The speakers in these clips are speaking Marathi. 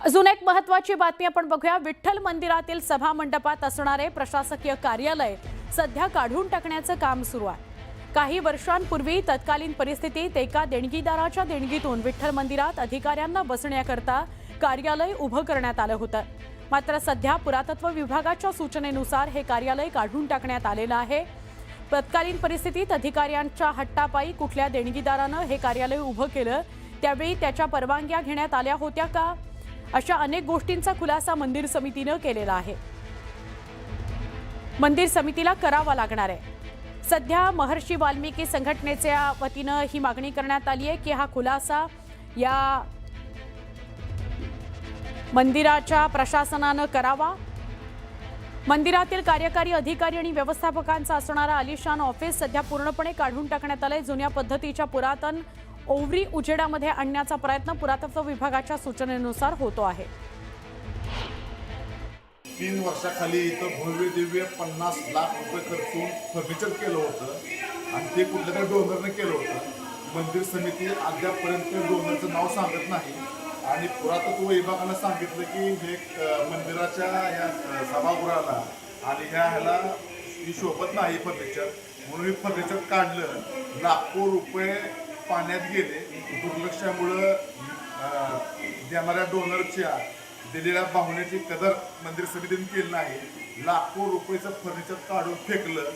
अजून एक महत्त्वाची बातमी आपण बघूया। विठ्ठल मंदिरातील सभा मंडपात असणारे प्रशासकीय कार्यालय सध्या काढून टाकण्याचं काम सुरू आहे। काही वर्षांपूर्वी तत्कालीन परिस्थितीत एका देणगीदाराच्या देणगीतून विठ्ठल मंदिरात अधिकाऱ्यांना बसण्याकरता कार्यालय उभं करण्यात आलं होतं। मात्र सध्या पुरातत्व विभागाच्या सूचनेनुसार हे कार्यालय काढून टाकण्यात आलेलं आहे। तत्कालीन परिस्थितीत अधिकाऱ्यांच्या हट्टापायी कुठल्या देणगीदारानं हे कार्यालय उभं केलं, त्यावेळी त्याच्या परवानग्या घेण्यात आल्या होत्या का, अशा अनेक गोष्टींचा खुलासा मंदिर समितीने केलेला आहे। मंदिर समितीला करावा लागणार आहे। सध्या महर्षी वाल्मिकी संघटनेच्या वतीने ही मागणी करण्यात आली आहे की हा खुलासा या मंदिराच्या प्रशासनाने करावा। मंदिरातील कार्यकारी अधिकारी आणि व्यवस्थापकांचा असणारा आलिशान ऑफिस सध्या पूर्णपणे काढून टाकण्यात आले। जुन्या पद्धतीच्या पुरातन ओवरी उजेडामध्ये आणण्याचा प्रयत्न पुरातत्व विभागाच्या सूचनेनुसार होतो आहे। 3 वर्षाखाली इथं भव्य दिव्य 50 लाख रुपये खर्चून फर्निचर केलं होतं आणि ते कुठल्या तरी डोनरने केलं होतं। मंदिर समिती अद्यापर्यंत डोनरचं नाव सांगत नाही आणि पुरातत्व विभागानं सांगितलं की हे मंदिराच्या या सभागृहाला आणि ह्याला शोभत नाही फर्निचर, म्हणून हे फर्निचर काढलं। लाखो रुपये पाण्यात गेले। दुर्लक्षामुळं देणाऱ्या डोनरच्या दिलेल्या पाहुण्याची कदर मंदिर समितीने केली नाही। लाखो रुपयाचं फर्निचर काढून फेकलं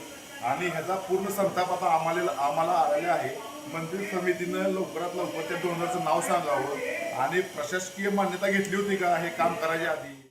आणि ह्याचा पूर्ण संताप आता आम्हाला आलेला आहे। मंदिर समितीनं लवकरात लवकर त्या डोनरचं नाव सांगावं आणि प्रशासकीय मान्यता घेतली होती का हे काम करायच्या आधी।